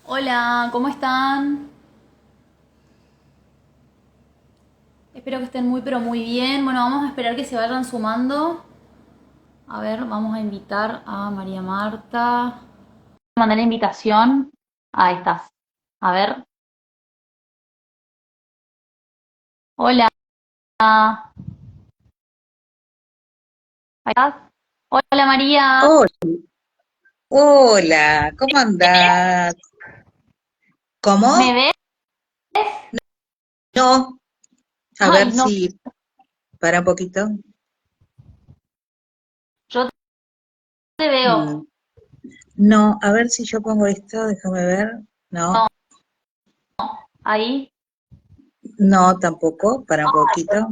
Hola, ¿cómo están? Espero que estén muy pero muy bien. Bueno, vamos a esperar que se vayan sumando. A ver, vamos a invitar a María Marta. Mandé la invitación. Ahí estás. A ver. Hola. Ahí estás. Hola María. Hola, hola, ¿cómo andás? ¿Me ¿Cómo? ves? No, a Ay, ver no. si para un poquito. Yo te Mm, veo. No, a ver si yo pongo esto, déjame ver. No, No. Ahí. no, tampoco, para un poquito.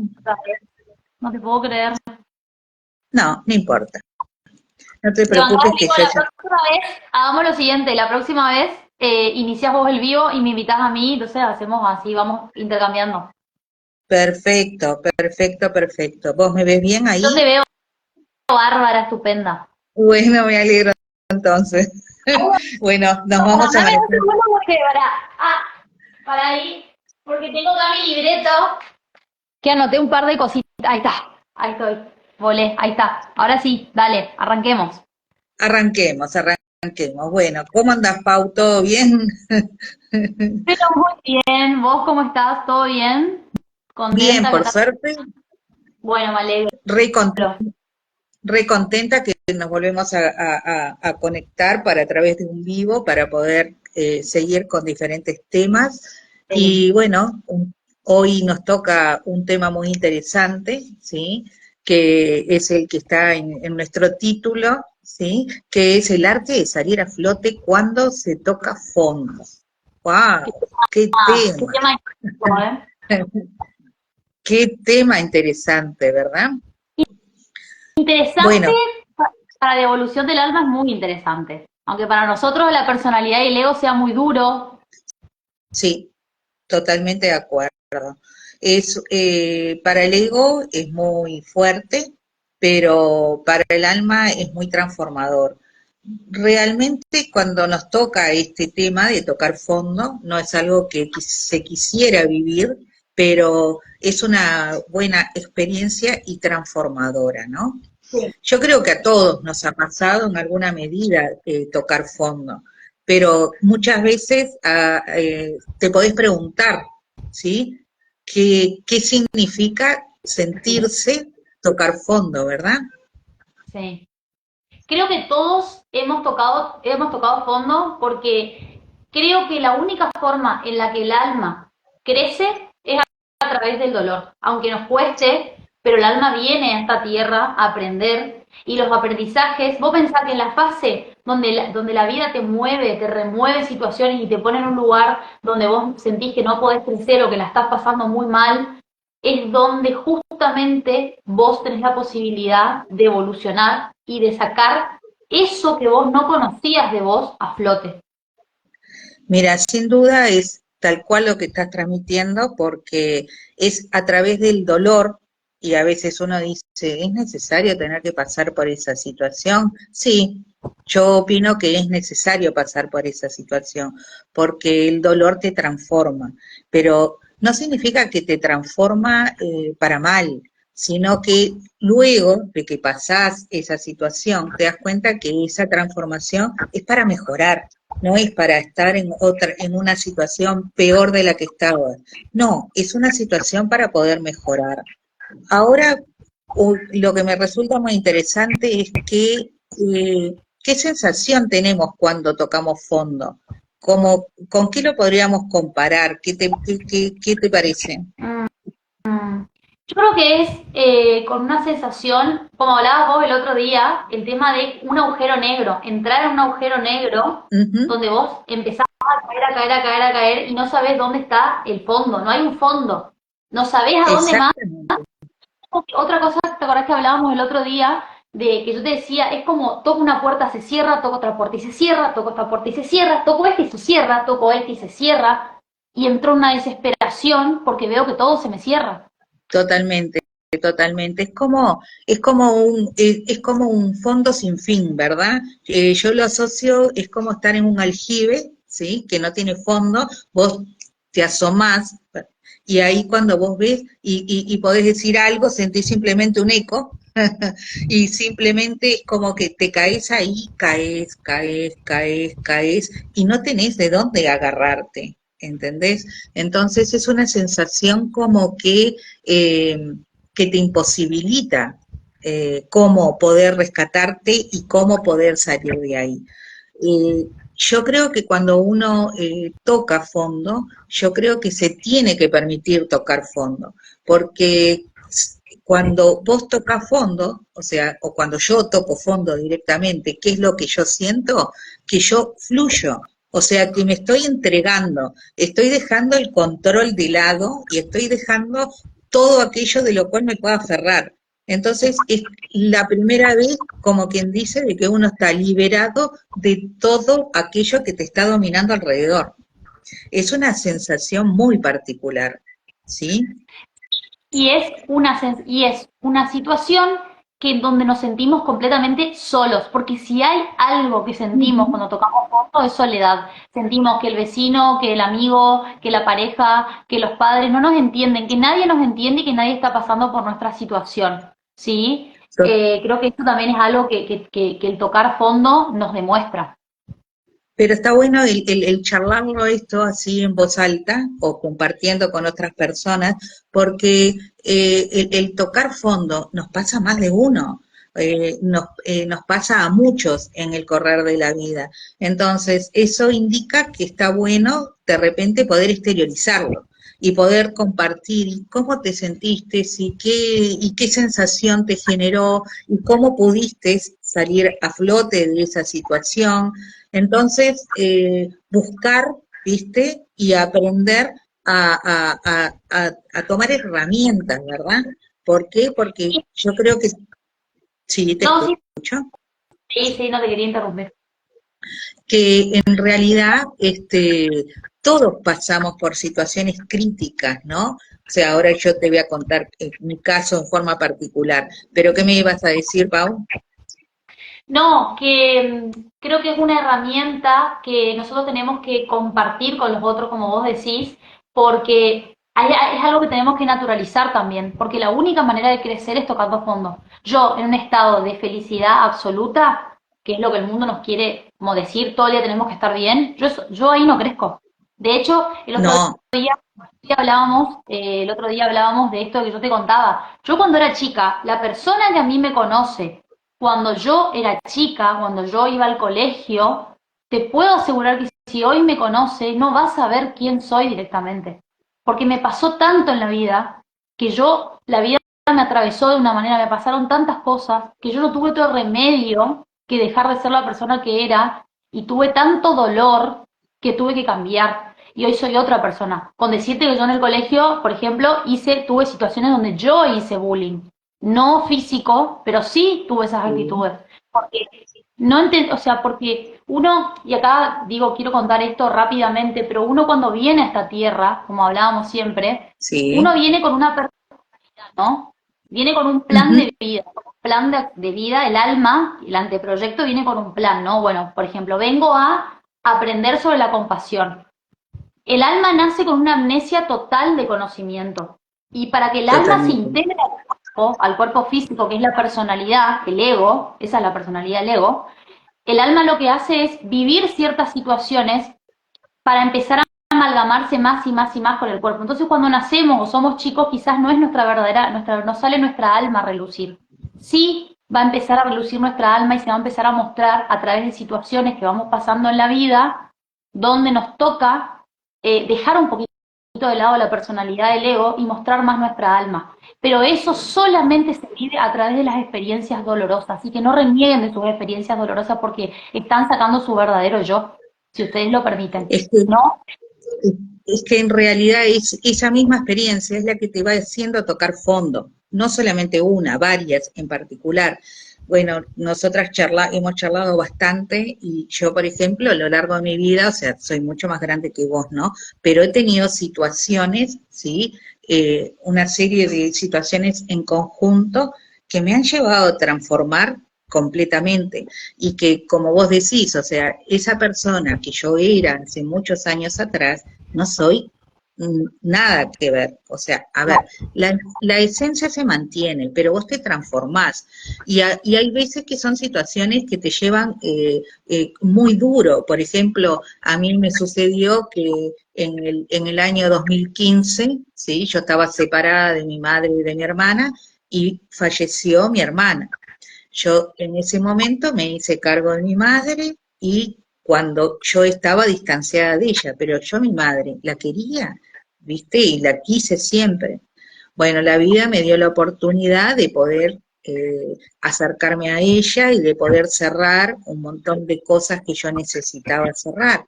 No te puedo creer. No, no importa. No te Te bancás preocupes el que vivo yo la ya. próxima vez. Hagamos lo siguiente. La próxima vez inicias vos el vivo y me invitás a mí. Entonces hacemos así, vamos intercambiando. Perfecto, perfecto, perfecto. ¿Vos me ves bien Yo te ahí? veo bárbara, estupenda. Bueno, me alegro entonces. Bueno, nos vamos a Dame un manejar. segundo porque para ahí, porque tengo acá mi libreto. Que anoté un par de cositas. Ahí está, ahí estoy. Volé, ahí está. Ahora sí, dale, arranquemos. Arranquemos, arranquemos. Bueno, ¿cómo andás, Pau? ¿Todo bien? Pero muy bien, ¿vos cómo estás? ¿Todo bien? Bien, ¿Contenta? ¿Qué por tal? suerte. Bueno, me alegro. Re, re contenta que nos volvemos a conectar para a través de un vivo para poder seguir con diferentes temas. Sí. Y bueno, hoy nos toca un tema muy interesante, ¿sí? Que es el que está en nuestro título, ¿sí? Que es el arte de salir a flote cuando se toca fondo. ¡Wow! ¡Qué Qué tema! tema incómodo, ¿eh? ¡Qué tema interesante, ¿verdad? Interesante, Bueno, para la evolución del alma es muy interesante. Aunque para nosotros la personalidad y el ego sea muy duro. sí, totalmente de acuerdo. Es, para el ego es muy fuerte, pero para el alma es muy transformador. Realmente cuando nos toca este tema de tocar fondo, no es algo que se quisiera vivir, pero es una buena experiencia y transformadora, ¿no? Sí. Yo creo que a todos nos ha pasado en alguna medida tocar fondo, pero muchas veces te podés preguntar, ¿sí? ¿Qué significa sentirse tocar fondo, verdad? Sí. Creo que todos hemos tocado fondo porque creo que la única forma en la que el alma crece es a través del dolor. Aunque nos cueste, pero el alma viene a esta tierra a aprender y los aprendizajes, vos pensás que en la fase donde la vida te mueve, te remueve situaciones y te pone en un lugar donde vos sentís que no podés crecer o que la estás pasando muy mal, es donde justamente vos tenés la posibilidad de evolucionar y de sacar eso que vos no conocías de vos a flote. Mira, sin duda es tal cual lo que estás transmitiendo porque es a través del dolor y a veces uno dice, ¿es necesario tener que pasar por esa situación? Sí, yo opino que es necesario pasar por esa situación porque el dolor te transforma, pero no significa que te transforma para mal, sino que luego de que pasás esa situación te das cuenta que esa transformación es para mejorar, no es para estar en otra, en una situación peor de la que estaba. No, es una situación para poder mejorar. Ahora, lo que me resulta muy interesante es que qué sensación tenemos cuando tocamos fondo. Como, ¿con qué lo podríamos comparar? ¿Qué te parece? Mm, mm. Yo creo que es con una sensación, como hablabas vos el otro día, el tema de un agujero negro, entrar en un agujero negro Ujú, donde vos empezás a caer, a caer, a caer, a caer y no sabés dónde está el fondo, no hay un fondo, no sabés a dónde más. exactamente. Otra cosa, ¿te acordás que hablábamos el otro día? De que yo te decía, es como toco una puerta, se cierra, toco otra puerta y se cierra, toco otra puerta y se cierra, toco este y se cierra, toco este y se cierra, y entro en una desesperación porque veo que todo se me cierra. Totalmente, totalmente. Es como un fondo sin fin, ¿verdad? Yo lo asocio, es como estar en un aljibe, ¿sí? Que no tiene fondo, vos te asomás, y ahí cuando vos ves y podés decir algo, sentís simplemente un eco, y simplemente es como que te caes ahí, caes, y no tenés de dónde agarrarte, ¿entendés? Entonces es una sensación como que te imposibilita cómo poder rescatarte y cómo poder salir de ahí. Yo creo que cuando uno toca fondo, yo creo que se tiene que permitir tocar fondo, porque cuando vos tocas fondo, o sea, o cuando yo toco fondo directamente, ¿qué es lo que yo siento? Que yo fluyo, o sea, que me estoy entregando, estoy dejando el control de lado y estoy dejando todo aquello de lo cual me pueda aferrar. Entonces, es la primera vez, como quien dice, de que uno está liberado de todo aquello que te está dominando alrededor. Es una sensación muy particular, ¿sí? Y es una situación que en donde nos sentimos completamente solos, porque si hay algo que sentimos Ujú. cuando tocamos fondo es soledad. Sentimos que el vecino, que el amigo, que la pareja, que los padres no nos entienden, que nadie nos entiende y que nadie está pasando por nuestra situación, ¿sí? Creo que esto también es algo que el tocar fondo nos demuestra. Pero está bueno el charlarlo esto así en voz alta o compartiendo con otras personas, porque el tocar fondo nos pasa a más de uno, nos pasa a muchos en el correr de la vida. Entonces, eso indica que está bueno de repente poder exteriorizarlo y poder compartir y cómo te sentiste y qué sensación te generó y cómo pudiste salir a flote de esa situación. Entonces, buscar, ¿viste? Y aprender a tomar herramientas, ¿verdad? ¿Por qué? Porque yo creo que, sí, te No, sí, escucho, sí, sí, no te quería interrumpir. que en realidad todos pasamos por situaciones críticas, ¿no? O sea, ahora yo te voy a contar mi caso en forma particular, pero ¿qué me ibas a decir, Pau? No, que creo que es una herramienta que nosotros tenemos que compartir con los otros, como vos decís, porque es algo que tenemos que naturalizar también, porque la única manera de crecer es tocando fondo. Yo, en un estado de felicidad absoluta, que es lo que el mundo nos quiere como decir, todo el día tenemos que estar bien, yo ahí no crezco. De hecho, No, el otro día hablábamos de esto que yo te contaba. Yo cuando era chica, la persona que a mí me conoce, cuando yo era chica, cuando yo iba al colegio, te puedo asegurar que si hoy me conoce, no vas a saber quién soy directamente. Porque me pasó tanto en la vida que la vida me atravesó de una manera, me pasaron tantas cosas que yo no tuve otro remedio que dejar de ser la persona que era y tuve tanto dolor que tuve que cambiar. Y hoy soy otra persona. Con decirte que yo en el colegio, por ejemplo, tuve situaciones donde yo hice bullying no físico, pero sí tuve esas sí, actitudes. Porque no o sea, porque uno, y acá digo, quiero contar esto rápidamente, pero uno cuando viene a esta tierra, como hablábamos siempre, uno sí, viene con una personalidad, ¿no? Viene con un plan ujú, de vida, de vida, el alma, el anteproyecto viene con un plan, ¿no? Bueno, por ejemplo, vengo a aprender sobre la compasión. El alma nace con una amnesia total de conocimiento. Y para que el alma se totalmente. integre al cuerpo físico, que es la personalidad, el ego, esa es la personalidad del ego, el alma lo que hace es vivir ciertas situaciones para empezar a amalgamarse más y más y más con el cuerpo. Entonces cuando nacemos o somos chicos, quizás no es no sale nuestra alma a relucir. Sí va a empezar a relucir nuestra alma y se va a empezar a mostrar a través de situaciones que vamos pasando en la vida, donde nos toca dejar un poquito de lado la personalidad del ego y mostrar más nuestra alma. Pero eso solamente se vive a través de las experiencias dolorosas, así que no renieguen de sus experiencias dolorosas porque están sacando su verdadero yo, si ustedes lo permiten. Es que ¿No? Es que en realidad esa misma experiencia es la que te va haciendo tocar fondo, no solamente una, varias en particular. Bueno, nosotras hemos charlado bastante y yo, por ejemplo, a lo largo de mi vida, o sea, soy mucho más grande que vos, ¿no? Pero he tenido situaciones, ¿sí? Una serie de situaciones en conjunto que me han llevado a transformar completamente, y que como vos decís, o sea, esa persona que yo era hace muchos años atrás, no soy nada que ver, o sea, a ver, la esencia se mantiene, pero vos te transformás, y hay veces que son situaciones que te llevan muy duro. Por ejemplo, a mí me sucedió que en el año 2015, ¿sí? Yo estaba separada de mi madre y de mi hermana, y falleció mi hermana. Yo en ese momento me hice cargo de mi madre, y cuando yo estaba distanciada de ella, pero yo a mi madre la quería, ¿viste? Y la quise siempre. Bueno, la vida me dio la oportunidad de poder acercarme a ella y de poder cerrar un montón de cosas que yo necesitaba cerrar.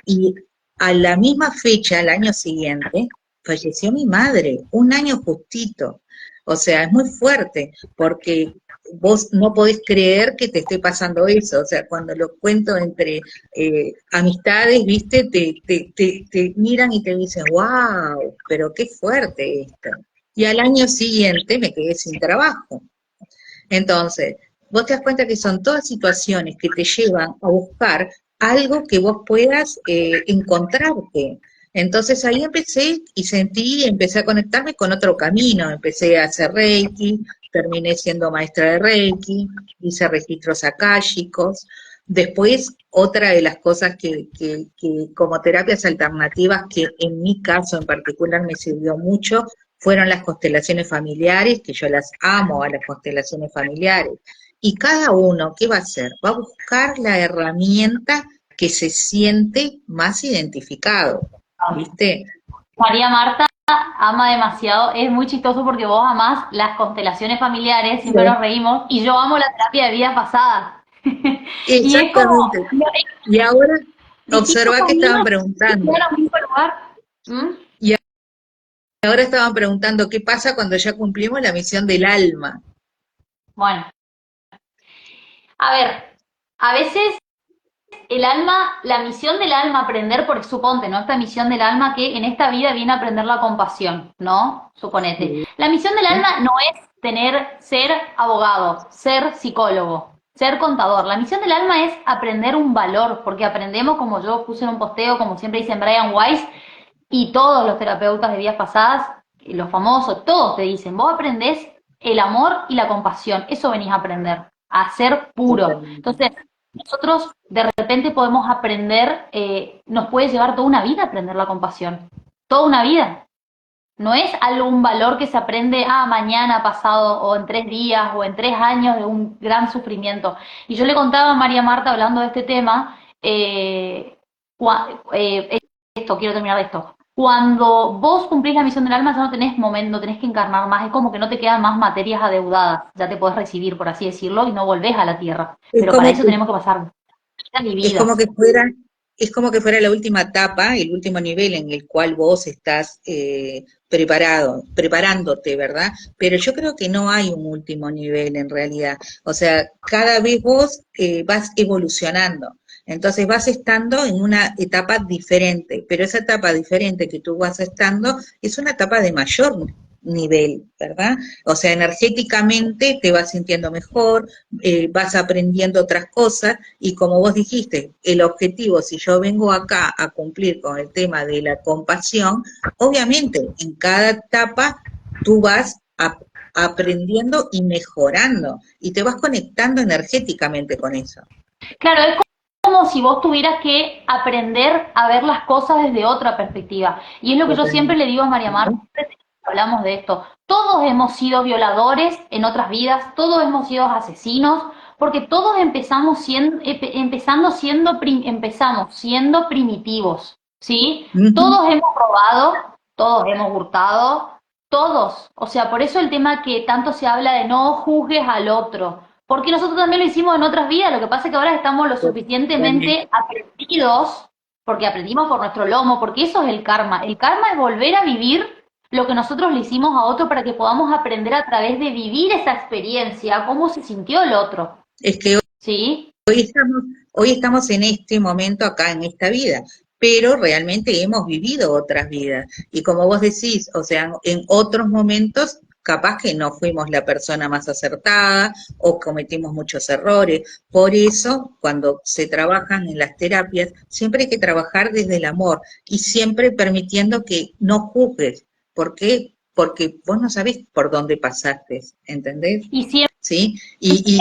Y a la misma fecha, al año siguiente, falleció mi madre, un año justito. O sea, es muy fuerte, porque vos no podés creer que te esté pasando eso. O sea, cuando lo cuento entre amistades, viste, te miran y te dicen, wow, pero qué fuerte esto. Y al año siguiente me quedé sin trabajo. Entonces, vos te das cuenta que son todas situaciones que te llevan a buscar algo que vos puedas encontrarte. Entonces ahí empecé y sentí, empecé a conectarme con otro camino, empecé a hacer Reiki, terminé siendo maestra de Reiki, hice registros akáshicos. Después, otra de las cosas que como terapias alternativas, que en mi caso en particular me sirvió mucho, fueron las constelaciones familiares, que yo las amo a las constelaciones familiares. Y cada uno, ¿qué va a hacer? Va a buscar la herramienta que se siente más identificado, ¿viste? María Marta ama demasiado, es muy chistoso porque vos amás las constelaciones familiares, siempre nos Sí. reímos, y yo amo la terapia de vidas pasadas. Y es como Exactamente. Y ahora, distintos observa que estaban caminos que preguntando, llevan a un mismo lugar. ¿Mm? y ahora estaban preguntando qué pasa cuando ya cumplimos la misión del alma. Bueno, a ver, a veces el alma, la misión del alma aprender, porque suponte, ¿no? Esta misión del alma que en esta vida viene a aprender la compasión, ¿no? Suponete. Sí. La misión del alma no es ser abogado, ser psicólogo, ser contador. La misión del alma es aprender un valor, porque aprendemos, como yo puse en un posteo, como siempre dicen Brian Weiss, y todos los terapeutas de vidas pasadas, los famosos, todos te dicen, vos aprendés el amor y la compasión, eso venís a aprender, a ser puro. Totalmente. Entonces, nosotros de repente podemos aprender, nos puede llevar toda una vida aprender la compasión, toda una vida. No es algún valor que se aprende mañana, pasado, o en 3 días, o en 3 años de un gran sufrimiento. Y yo le contaba a María Marta, hablando de este tema, esto, quiero terminar de esto. Cuando vos cumplís la misión del alma, ya no tenés momento, no tenés que encarnar más, es como que no te quedan más materias adeudadas, ya te podés recibir, por así decirlo, y no volvés a la tierra. Es Pero para como eso que tenemos que pasar vidas y Es como vidas. que fuera, es como que fuera la última etapa, el último nivel en el cual vos estás preparándote, ¿verdad? Pero yo creo que no hay un último nivel en realidad. O sea, cada vez vos vas evolucionando. Entonces vas estando en una etapa diferente, pero esa etapa diferente que tú vas estando es una etapa de mayor nivel, ¿verdad? O sea, energéticamente te vas sintiendo mejor, vas aprendiendo otras cosas, y como vos dijiste, el objetivo, si yo vengo acá a cumplir con el tema de la compasión, obviamente en cada etapa tú vas aprendiendo y mejorando, y te vas conectando energéticamente con eso. Claro, es como si vos tuvieras que aprender a ver las cosas desde otra perspectiva. Y es lo que yo siempre Totalmente. le digo a María Marta, siempre hablamos de esto. Todos hemos sido violadores en otras vidas, todos hemos sido asesinos, porque todos empezamos siendo primitivos, ¿sí? Ujú. Todos hemos robado, todos hemos hurtado, todos. O sea, por eso el tema que tanto se habla de no juzgues al otro, porque nosotros también lo hicimos en otras vidas, lo que pasa es que ahora estamos lo Totalmente. suficientemente aprendidos, porque aprendimos por nuestro lomo, porque eso es el karma. El karma es volver a vivir lo que nosotros le hicimos a otro para que podamos aprender a través de vivir esa experiencia, cómo se sintió el otro, Es que ¿sí? hoy estamos, hoy estamos en este momento acá, en esta vida, pero realmente hemos vivido otras vidas. Y como vos decís, o sea, en otros momentos capaz que no fuimos la persona más acertada o cometimos muchos errores. Por eso, cuando se trabajan en las terapias, siempre hay que trabajar desde el amor y siempre permitiendo que no juzgues. ¿Por qué? Porque vos no sabés por dónde pasaste, ¿entendés? Y siempre, ¿Sí? Y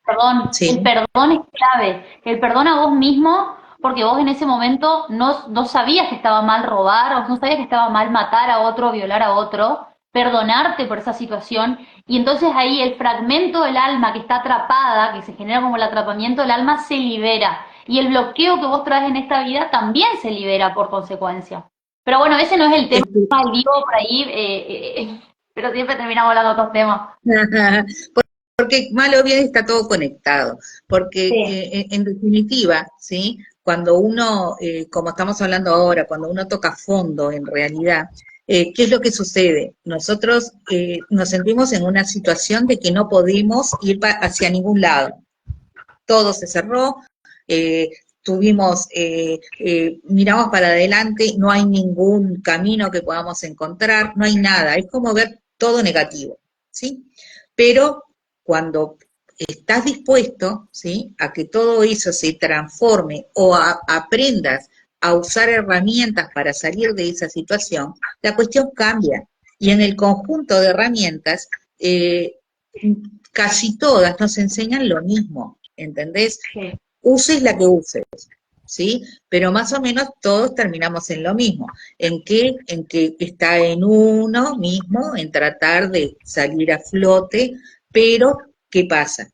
perdón, el sí. perdón es clave, el perdón a vos mismo, porque vos en ese momento no sabías que estaba mal robar, o no sabías que estaba mal matar a otro, violar a otro, perdonarte por esa situación, y entonces ahí el fragmento del alma que está atrapada, que se genera como el atrapamiento del alma, se libera, y el bloqueo que vos traes en esta vida también se libera por consecuencia. Pero bueno, ese no es el tema Es que del vivo por ahí, pero siempre terminamos hablando de otros temas. porque mal o bien está todo conectado, porque Sí. en definitiva, ¿sí? Cuando uno, como estamos hablando ahora, cuando uno toca fondo en realidad, ¿qué es lo que sucede? Nosotros nos sentimos en una situación de que no podemos ir hacia ningún lado. Todo se cerró, eh, miramos para adelante, no hay ningún camino que podamos encontrar, no hay nada, es como ver todo negativo, ¿sí? Pero cuando estás dispuesto, ¿sí? A que todo eso se transforme o aprendas a usar herramientas para salir de esa situación, la cuestión cambia. Y en el conjunto de herramientas, casi todas nos enseñan lo mismo, ¿entendés? Sí. Uses la que uses, ¿sí? Pero más o menos todos terminamos en lo mismo, en que está en uno mismo, en tratar de salir a flote, pero ¿qué pasa?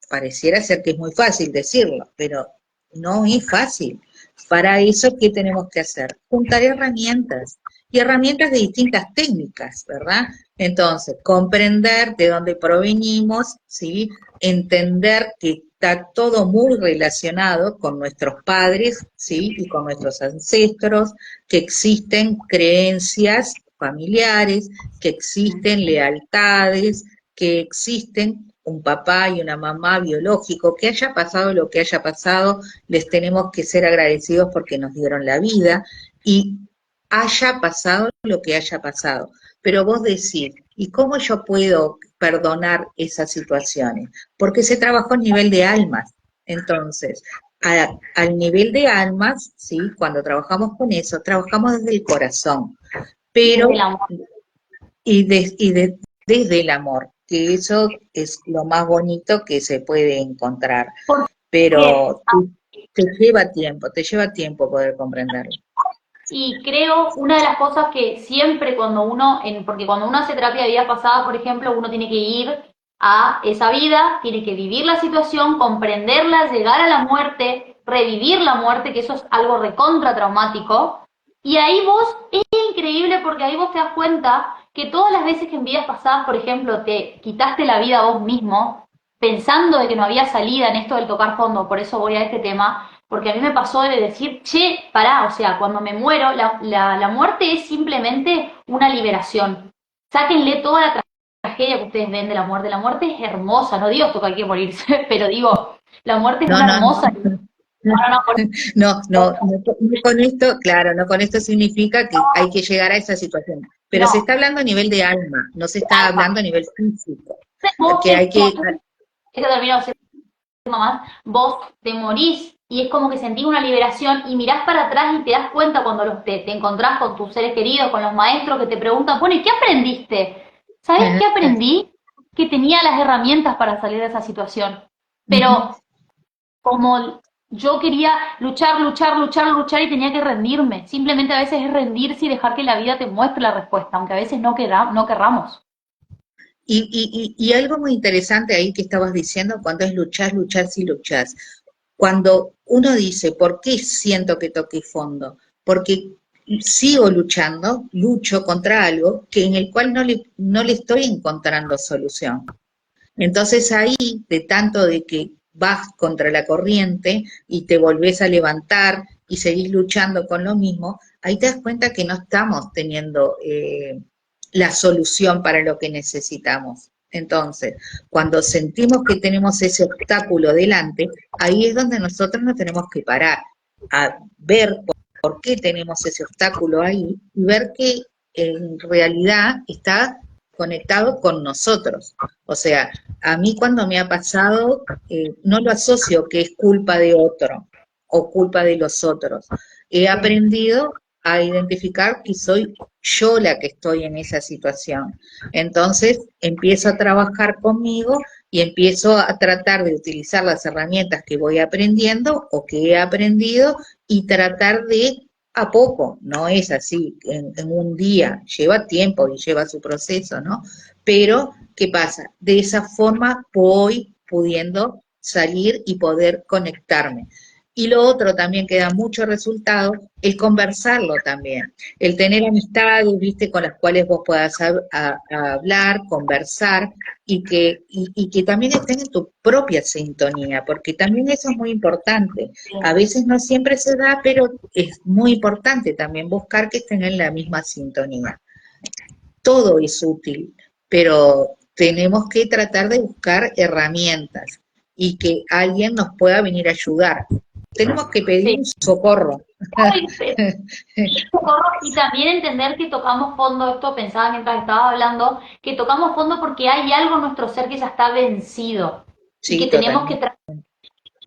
Pareciera ser que es muy fácil decirlo, pero no es fácil. Para eso, ¿qué tenemos que hacer? Juntar herramientas, y herramientas de distintas técnicas, ¿verdad? Entonces, comprender de dónde provenimos, ¿sí? Entender que está todo muy relacionado con nuestros padres, ¿sí? Y con nuestros ancestros, que existen creencias familiares, que existen lealtades, que existen un papá y una mamá biológico, que haya pasado lo que haya pasado, les tenemos que ser agradecidos porque nos dieron la vida y haya pasado lo que haya pasado. Pero vos decís, ¿y cómo yo puedo perdonar esas situaciones? Porque se trabajó a nivel de almas. Entonces, al nivel de almas, ¿sí? Cuando trabajamos con eso, trabajamos desde el corazón, Desde el pero amor. desde el amor, que eso es lo más bonito que se puede encontrar, Porque, pero te lleva tiempo poder comprenderlo. y creo, una de las cosas que siempre cuando uno, porque cuando uno hace terapia de vida pasada, por ejemplo, uno tiene que ir a esa vida, tiene que vivir la situación, comprenderla, llegar a la muerte, revivir la muerte, que eso es algo recontra traumático, y ahí vos, es increíble porque ahí vos te das cuenta que todas las veces que en vidas pasadas, por ejemplo, te quitaste la vida a vos mismo, pensando de que no había salida en esto del tocar fondo, por eso voy a este tema, porque a mí me pasó de decir, che, pará, o sea, cuando me muero, la muerte es simplemente una liberación. Sáquenle toda la tragedia que ustedes ven de la muerte. La muerte es hermosa, no digo esto que hay que morirse, pero digo, la muerte es No, una no, hermosa. No, no, no con esto, claro, no con esto significa que hay que llegar a esa situación, pero se no, está hablando a nivel de alma, no se está alma. hablando a nivel físico, Vos que en hay ese que, momento, eso termino más, vos te morís y es como que sentís una liberación y mirás para atrás y te das cuenta cuando te encontrás con tus seres queridos, con los maestros que te preguntan, bueno, ¿y qué aprendiste? ¿Sabés qué aprendí? Que tenía las herramientas para salir de esa situación. Pero como yo quería luchar, luchar, luchar, luchar y tenía que rendirme. Simplemente a veces es rendirse y dejar que la vida te muestre la respuesta, aunque a veces no querramos. y algo muy interesante ahí que estabas diciendo, cuando es luchar, luchar si luchás. Cuando uno dice, ¿por qué siento que toqué fondo? Porque sigo luchando, lucho contra algo que en el cual no le estoy encontrando solución. Entonces ahí, de tanto de que vas contra la corriente y te volvés a levantar y seguís luchando con lo mismo, ahí te das cuenta que no estamos teniendo la solución para lo que necesitamos. Entonces, cuando sentimos que tenemos ese obstáculo delante, ahí es donde nosotros nos tenemos que parar a ver por qué tenemos ese obstáculo ahí y ver que en realidad está conectado con nosotros. O sea, a mí cuando me ha pasado, no lo asocio que es culpa de otro o culpa de los otros. He aprendido a identificar que soy yo la que estoy en esa situación. Entonces empiezo a trabajar conmigo y empiezo a tratar de utilizar las herramientas que voy aprendiendo o que he aprendido y tratar de a poco, no es así en un día, lleva tiempo y lleva su proceso, ¿no? Pero, ¿qué pasa? De esa forma voy pudiendo salir y poder conectarme. Y lo otro también que da mucho resultado, el conversarlo también, el tener amistades, viste, con las cuales vos puedas a hablar, conversar, y que también estén en tu propia sintonía, porque también eso es muy importante. A veces no siempre se da, pero es muy importante también buscar que estén en la misma sintonía. Todo es útil, pero tenemos que tratar de buscar herramientas y que alguien nos pueda venir a ayudar. Tenemos que pedir Sí. un socorro. Y también entender que tocamos fondo, esto pensaba mientras estaba hablando, que tocamos fondo porque hay algo en nuestro ser que ya está vencido y que Sí, tenemos que, totalmente.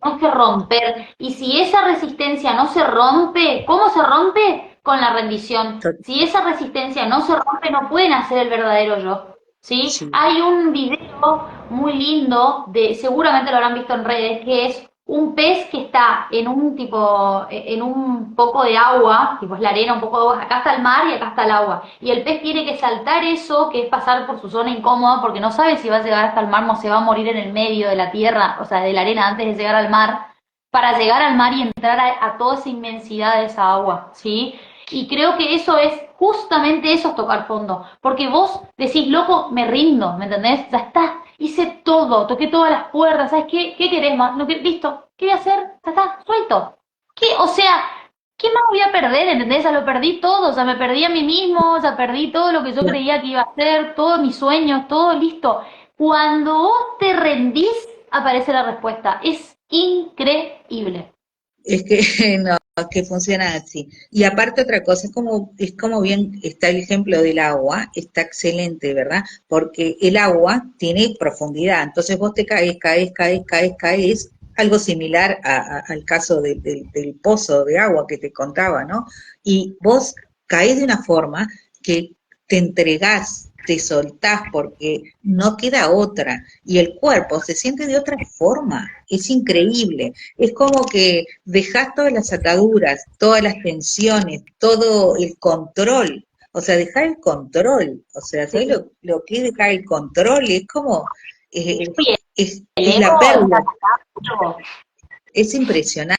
tenemos que romper. Y si esa resistencia no se rompe, ¿cómo se rompe? Con la rendición. Si esa resistencia no se rompe, no pueden hacer el verdadero yo. ¿Sí? Sí, Hay un video muy lindo, seguramente lo habrán visto en redes, que es un pez que está en un tipo, en un poco de agua, tipo es la arena, un poco de agua, acá está el mar y acá está el agua. Y el pez tiene que saltar eso, que es pasar por su zona incómoda, porque no sabe si va a llegar hasta el mar, no se va a morir en el medio de la tierra, o sea, de la arena antes de llegar al mar, para llegar al mar y entrar a toda esa inmensidad de esa agua, ¿sí? Y creo que eso es, justamente eso es tocar fondo, porque vos decís, loco, me rindo, ¿me entendés? Ya está, hice todo, toqué todas las puertas, ¿sabes qué? ¿Qué querés más? No, listo, ¿qué voy a hacer? Ya está, suelto. ¿Qué? O sea, ¿qué más voy a perder? ¿Entendés? Ya lo perdí todo, ya me perdí a mí mismo, ya perdí todo lo que yo creía que iba a hacer, todos mis sueños, todo listo. Cuando vos te rendís, aparece la respuesta. Es increíble. es que no, que funciona así. Y aparte otra cosa, es como bien está el ejemplo del agua, está excelente, ¿verdad? Porque el agua tiene profundidad, entonces vos te caes, algo similar al caso del pozo de agua que te contaba, ¿no? Y vos caes de una forma que te entregás, te soltás porque no queda otra, y el cuerpo se siente de otra forma, es increíble. Es como que dejás todas las ataduras, todas las tensiones, todo el control. O sea, dejar el control. O sea, ¿sabes Sí. lo que es dejar el control? Es como, eh, Oye, el es ego la es pérdida. atacado. Es impresionante,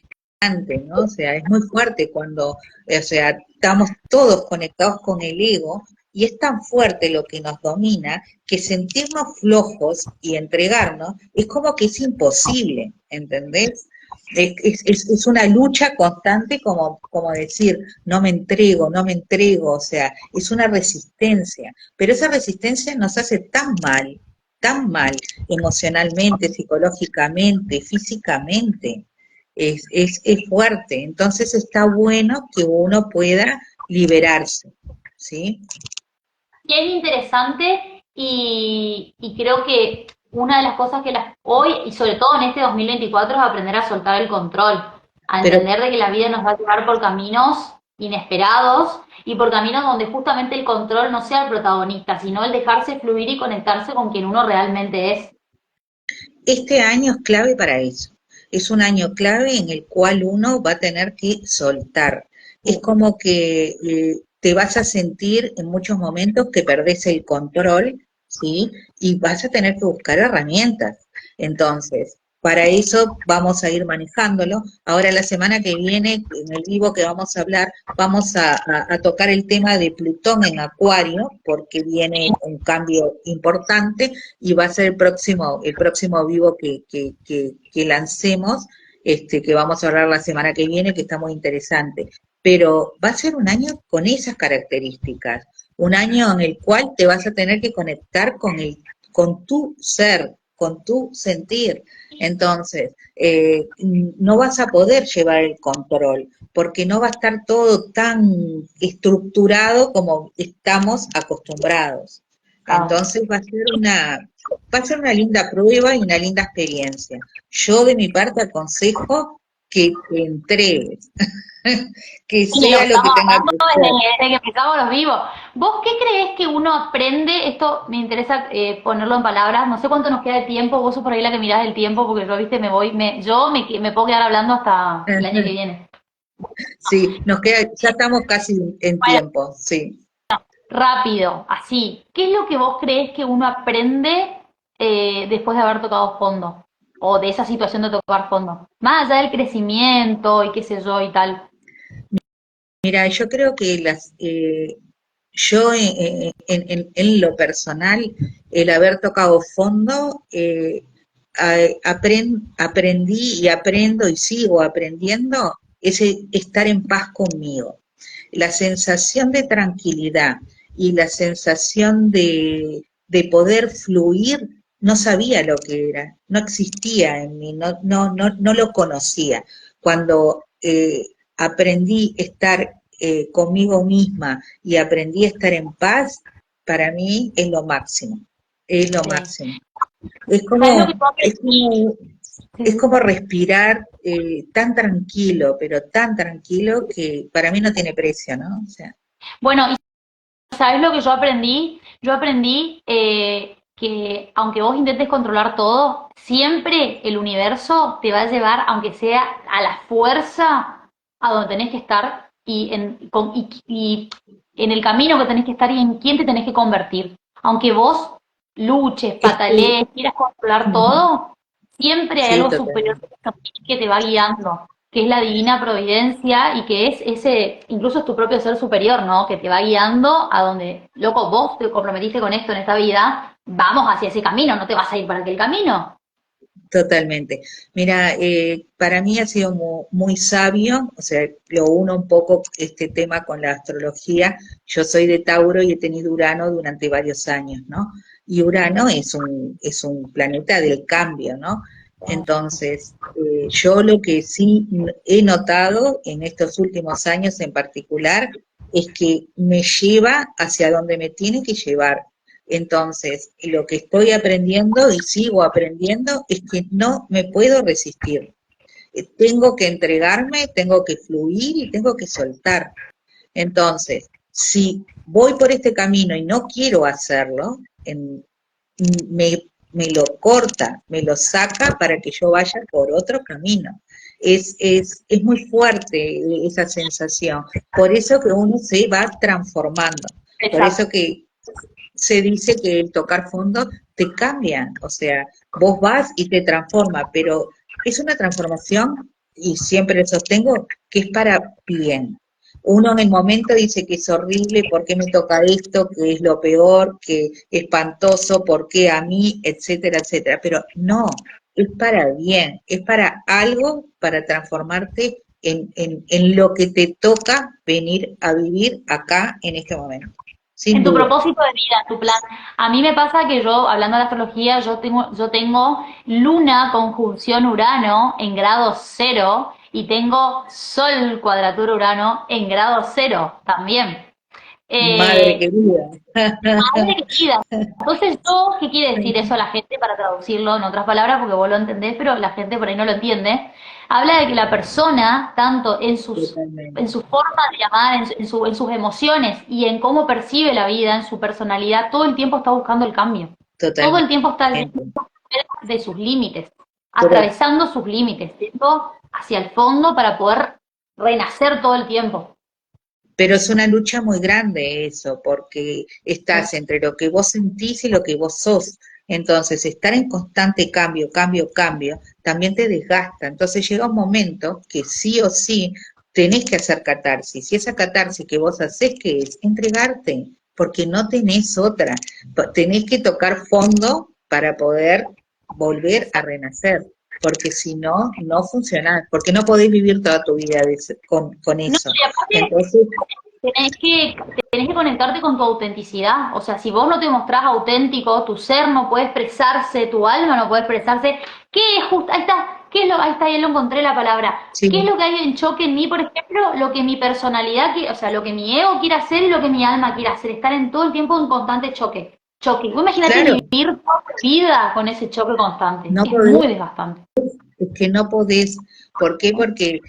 ¿no? O sea, es muy fuerte cuando, o sea, estamos todos conectados con el ego y es tan fuerte lo que nos domina que sentirnos flojos y entregarnos es como que es imposible, ¿entendés? Es una lucha constante como decir, no me entrego, no me entrego, o sea, es una resistencia, pero esa resistencia nos hace tan mal emocionalmente, psicológicamente, físicamente, es fuerte, entonces está bueno que uno pueda liberarse, ¿sí? Y es interesante y creo que una de las cosas que hoy, y sobre todo en este 2024, es aprender a soltar el control, a Pero entender de que la vida nos va a llevar por caminos inesperados y por caminos donde justamente el control no sea el protagonista, sino el dejarse fluir y conectarse con quien uno realmente es. este año es clave para eso. Es un año clave en el cual uno va a tener que soltar. Es como que te vas a sentir en muchos momentos que perdés el control, ¿sí? Y vas a tener que buscar herramientas. Entonces, para eso vamos a ir manejándolo. Ahora la semana que viene, en el vivo que vamos a hablar, vamos a tocar el tema de Plutón en Acuario, porque viene un cambio importante y va a ser el próximo vivo que lancemos, que vamos a hablar la semana que viene, que está muy interesante. Pero va a ser un año con esas características, un año en el cual te vas a tener que conectar con tu ser, con tu sentir. Entonces, no vas a poder llevar el control, porque no va a estar todo tan estructurado como estamos acostumbrados. Claro. Entonces va a ser una linda prueba y una linda experiencia. Yo de mi parte aconsejo que te entregues, que Y de lo sea que lo que estamos tenga hablando que ser. desde que empezamos los vivos. ¿Vos qué crees que uno aprende? Esto me interesa ponerlo en palabras. No sé cuánto nos queda de tiempo. Vos sos por ahí la que mirás el tiempo, porque yo, viste, me puedo quedar hablando hasta el año que viene. Sí, ya estamos casi en Bueno, tiempo, sí. rápido, así. ¿Qué es lo que vos crees que uno aprende después de haber tocado fondo? O de esa situación de tocar fondo. Más allá del crecimiento y qué sé yo y tal. Mira, yo creo que yo en lo personal, el haber tocado fondo, aprendí y aprendo y sigo aprendiendo, es estar en paz conmigo. La sensación de tranquilidad y la sensación de poder fluir, no sabía lo que era, no existía en mí, no lo conocía. Cuando aprendí a estar conmigo misma y aprendí a estar en paz, para mí es lo máximo, es lo Sí. máximo. Es ¿Sabes lo que como, yo es aprendí? como, Sí, es sí. como respirar tan tranquilo, pero tan tranquilo que para mí no tiene precio, ¿no? O sea, Bueno, ¿y sabes lo que yo aprendí? Yo aprendí que aunque vos intentes controlar todo, siempre el universo te va a llevar, aunque sea a la fuerza, a donde tenés que estar y en el camino que tenés que estar y en quién te tenés que convertir. Aunque vos luches, es que, patalees, quieras controlar todo, siempre hay sí, algo superior totalmente. que te va guiando, que es la divina providencia y que es ese, incluso es tu propio ser superior, ¿no? Que te va guiando a donde, loco, vos te comprometiste con esto en esta vida, vamos hacia ese camino, no te vas a ir para aquel camino. Totalmente. Mira, para mí ha sido muy sabio, o sea, lo uno un poco este tema con la astrología. Yo soy de Tauro y he tenido Urano durante varios años, ¿no? Y Urano es un planeta del cambio, ¿no? Entonces, yo lo que sí he notado en estos últimos años en particular es que me lleva hacia donde me tiene que llevar. Entonces, lo que estoy aprendiendo y sigo aprendiendo es que no me puedo resistir. Tengo que entregarme, tengo que fluir y tengo que soltar. Entonces, si voy por este camino y no quiero hacerlo, me lo corta, me lo saca para que yo vaya por otro camino. Es muy fuerte esa sensación. Por eso que uno se va transformando. Por Exacto. eso que se dice que el tocar fondo te cambia, o sea, vos vas y te transforma, pero es una transformación, y siempre lo sostengo, que es para bien. Uno en el momento dice que es horrible, ¿por qué me toca esto? Que es lo peor, que espantoso, ¿por qué a mí? Etcétera, etcétera. Pero no, es para bien, es para algo, para transformarte en lo que te toca venir a vivir acá en este momento, sin En tu duda. propósito de vida, en tu plan. A mí me pasa que yo, hablando de astrología, yo tengo Luna conjunción Urano en grado cero y tengo Sol cuadratura Urano en grado cero también. Madre Eh, querida. Madre querida. Entonces, ¿qué quiere decir eso a la gente para traducirlo en otras palabras? Porque vos lo entendés, pero la gente por ahí no lo entiende. Habla de que la persona, tanto en Totalmente, su forma de llamar, en sus emociones y en cómo percibe la vida, en su personalidad, todo el tiempo está buscando el cambio. Todo el totalmente. tiempo está yendo de sus límites, Pero, atravesando sus límites, yendo hacia el fondo para poder renacer todo el tiempo. pero es una lucha muy grande eso, porque estás entre lo que vos sentís y lo que vos sos. Entonces, estar en constante cambio, cambio, cambio, también te desgasta. Entonces llega un momento que sí o sí tenés que hacer catarsis. Y esa catarsis que vos hacés, que es entregarte, porque no tenés otra. Tenés que tocar fondo para poder volver a renacer. Porque si no, no funciona, porque no podés vivir toda tu vida con No, eso. y aparte Entonces, tenés que, tenés que conectarte con tu autenticidad. O sea, si vos no te mostrás auténtico, tu ser no puede expresarse, tu alma no puede expresarse. ¿Qué es justo? Ahí está. ¿Qué es lo? Ahí está, ya lo encontré la palabra. ¿Qué es sí, lo que hay en choque en mí, por ejemplo? Lo que mi personalidad, o sea, lo que mi ego quiere hacer y lo que mi alma quiere hacer. Estar en todo el tiempo en constante choque. choque. Vos imagínate Claro, vivir toda tu vida con ese choque constante. no Es podés, muy desgastante. es que no podés. ¿Por qué? Porque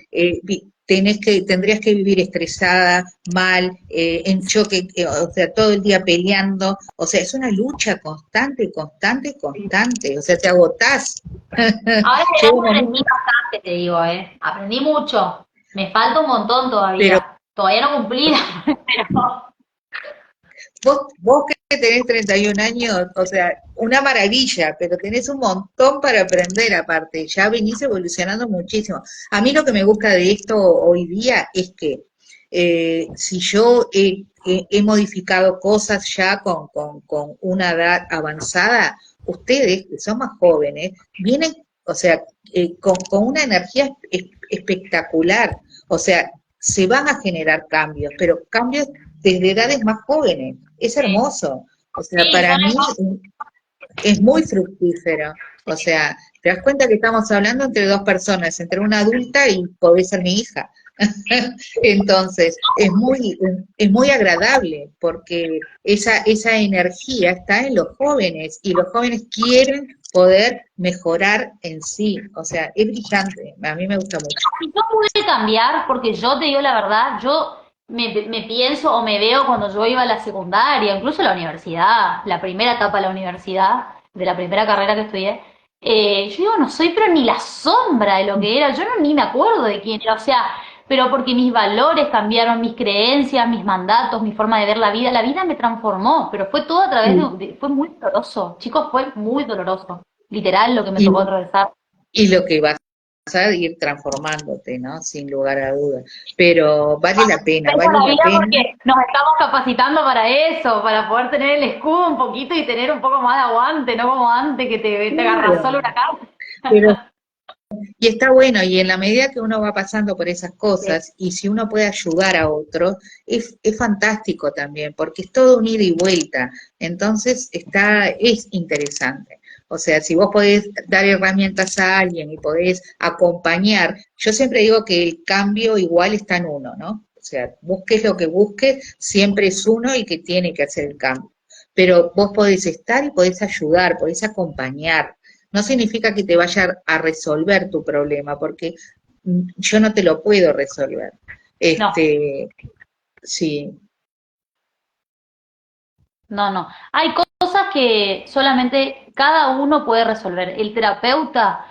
tendrías que vivir estresada, mal, en choque, o sea, todo el día peleando. O sea, es una lucha constante, constante, constante. O sea, te agotás. Ahora este Llega año un aprendí momento, bastante, te digo, ¿eh? Aprendí mucho. Me falta un montón pero todavía. Todavía no cumplí, pero vos que tenés 31 años, o sea, una maravilla, pero tenés un montón para aprender aparte, ya venís evolucionando muchísimo. A mí lo que me gusta de esto hoy día es que si yo he modificado cosas ya con una edad avanzada, ustedes que son más jóvenes, vienen, o sea, con una energía espectacular, o sea, se van a generar cambios, pero cambios desde edades más jóvenes. Es hermoso. O sea, sí, yo para mí es muy fructífero. O sea, te das cuenta que estamos hablando entre dos personas, entre una adulta y podés ser mi hija. Entonces, es muy agradable porque esa energía está en los jóvenes y los jóvenes quieren poder mejorar en sí. O sea, es brillante. A mí me gusta mucho. si yo pude cambiar, porque yo te digo la verdad, yo me pienso o me veo cuando yo iba a la secundaria, incluso a la universidad, la primera etapa de la universidad, de la primera carrera que estudié, yo digo, no soy pero ni la sombra de lo que era, yo no ni me acuerdo de quién era, o sea, pero porque mis valores cambiaron, mis creencias, mis mandatos, mi forma de ver la vida me transformó, pero fue todo a través fue muy doloroso, chicos, fue muy doloroso, literal lo que me Y, tocó atravesar. y lo que vas a ir transformándote, ¿no? Sin lugar a dudas. Pero Tengo vale la la vida pena. porque nos estamos capacitando para eso, para poder tener el escudo un poquito y tener un poco más de aguante, no como antes que te agarras Claro, solo una casa. pero y está bueno, y en la medida que uno va pasando por esas Sí. cosas, y si uno puede ayudar a otros, es fantástico también, porque es todo un ida y vuelta. Entonces es interesante. O sea, si vos podés dar herramientas a alguien y podés acompañar, yo siempre digo que el cambio igual está en uno, ¿no? O sea, busques lo que busques, siempre es uno el que tiene que hacer el cambio. Pero vos podés estar y podés ayudar, podés acompañar. No significa que te vaya a resolver tu problema, porque yo no te lo puedo resolver. No, Este, sí, no, no. Hay cosas que solamente cada uno puede resolver. El terapeuta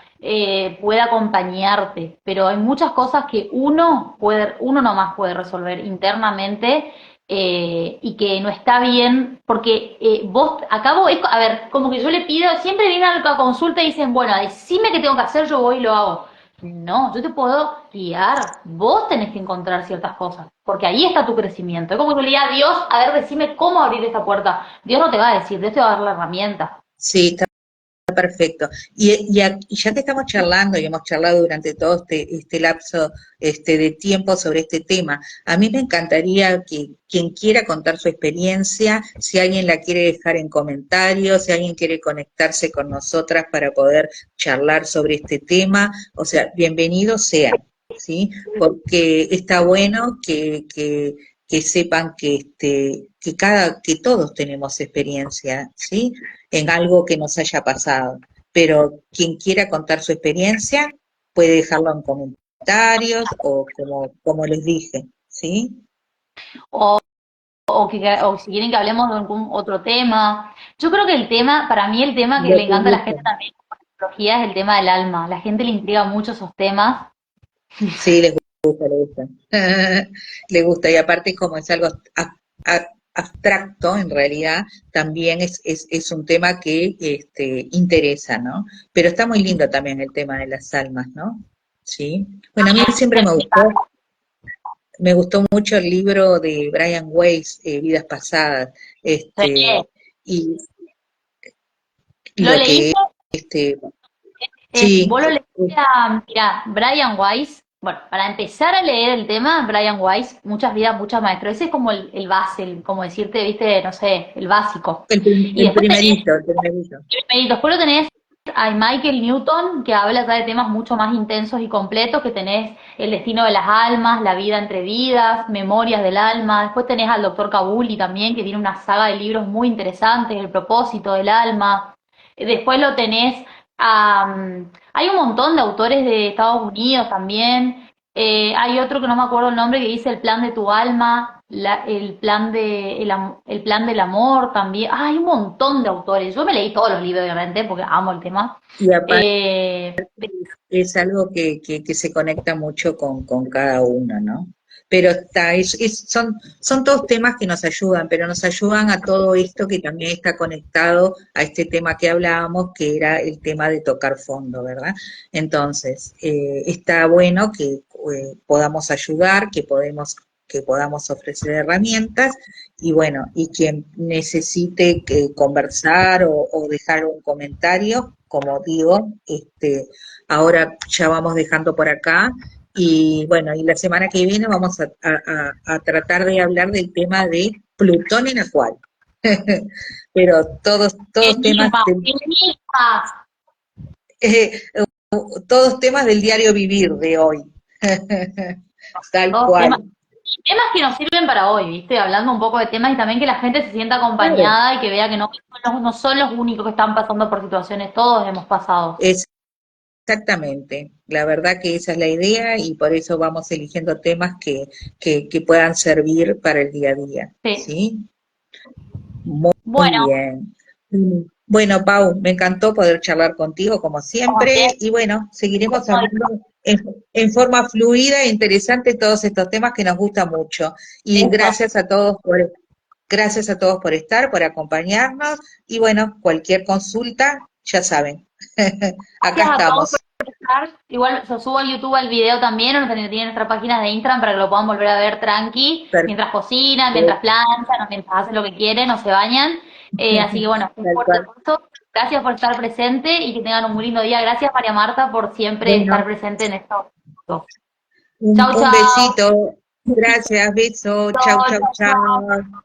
puede acompañarte, pero hay muchas cosas que uno nomás puede resolver internamente y que no está bien, porque vos, acabo, a ver, como que yo le pido, siempre vienen a la consulta y dicen, bueno, decime qué tengo que hacer, yo voy y lo hago. No, yo te puedo guiar. Vos tenés que encontrar ciertas cosas, porque ahí está tu crecimiento. Es como que le diga a Dios, a ver, decime cómo abrir esta puerta. Dios no te va a decir, Dios te va a dar la herramienta. sí, está perfecto. Y ya que estamos charlando y hemos charlado durante todo este lapso de tiempo sobre este tema, a mí me encantaría que quien quiera contar su experiencia, si alguien la quiere dejar en comentarios, si alguien quiere conectarse con nosotras para poder charlar sobre este tema, o sea, bienvenidos sean, ¿sí? Porque está bueno que sepan que todos tenemos experiencia, ¿sí? En algo que nos haya pasado. Pero quien quiera contar su experiencia puede dejarlo en comentarios o como les dije, ¿sí? O, o si quieren que hablemos de algún otro tema. Yo creo que el tema, para mí el tema que Lo le que encanta a la gente gusten. también con la psicología es el tema del alma. La gente le intriga mucho esos temas. Sí, les gusta, les gusta. Les gusta, y aparte como es algo abstracto, en realidad, también es un tema que interesa, ¿no? Pero está muy lindo también el tema de las almas, ¿no? Sí. Bueno, a mí siempre me gustó mucho el libro de Brian Weiss, Vidas Pasadas, Sí. y ¿Lo lo que leíste? este, sí, Vos lo leíste a, mirá, Brian Weiss. Bueno, para empezar a leer el tema, Brian Weiss, muchas vidas, muchas maestros. Ese es como el base, como decirte, viste, no sé, el básico. Y el después tenés primerito, el primerito. después lo tenés a Michael Newton, que habla ya de temas mucho más intensos y completos, que tenés El destino de las almas, La vida entre vidas, Memorias del alma. Después tenés al doctor Kabuli también, que tiene una saga de libros muy interesantes, El propósito del alma. Después lo tenés hay un montón de autores de Estados Unidos también. Hay otro que no me acuerdo el nombre que dice El plan de tu alma, el plan del amor también. Hay un montón de autores. Yo me leí todos los libros, obviamente, porque amo el tema. Y aparte Eh, es algo que se conecta mucho con cada uno, ¿no? Pero está, son todos temas que nos ayudan, pero nos ayudan a todo esto que también está conectado a este tema que hablábamos, que era el tema de tocar fondo, ¿verdad? Entonces, está bueno que podamos ayudar, que podamos ofrecer herramientas, y bueno, y quien necesite conversar o dejar un comentario, como digo, ahora ya vamos dejando por acá. Y bueno, y la semana que viene vamos a tratar de hablar del tema de Plutón en Acuario. Pero todos temas enigma, enigma. eh, todos temas del diario vivir de hoy. Tal Todos temas, cual. temas que nos sirven para hoy, ¿viste? Hablando un poco de temas y también que la gente se sienta Claro, acompañada y que vea que no son los únicos que están pasando por situaciones, todos hemos pasado. exactamente. La verdad que esa es la idea y por eso vamos eligiendo temas que puedan servir para el día a día. Sí. ¿Sí? Muy Bueno, bien. Bueno, Pau, me encantó poder charlar contigo como como siempre y bueno, seguiremos siempre, hablando en forma fluida e interesante todos estos temas que nos gustan mucho. Y eso. gracias a todos por estar, por acompañarnos y bueno, cualquier consulta, ya saben, acá Gracias a todos por estamos. estar. Igual yo subo al YouTube el video también, o nos tienen nuestras páginas de Instagram para que lo puedan volver a ver tranqui, mientras cocinan, mientras Perfecto, planchan, o mientras hacen lo que quieren, o se bañan. Así que bueno, un tal fuerte cual. abrazo. Gracias por estar presente y que tengan un muy lindo día. Gracias María Marta por siempre estar Bueno, presente en estos minutos. un, Chau, un chau. besito. Gracias, beso. Chau, Chau, chau, chau, chau. chau.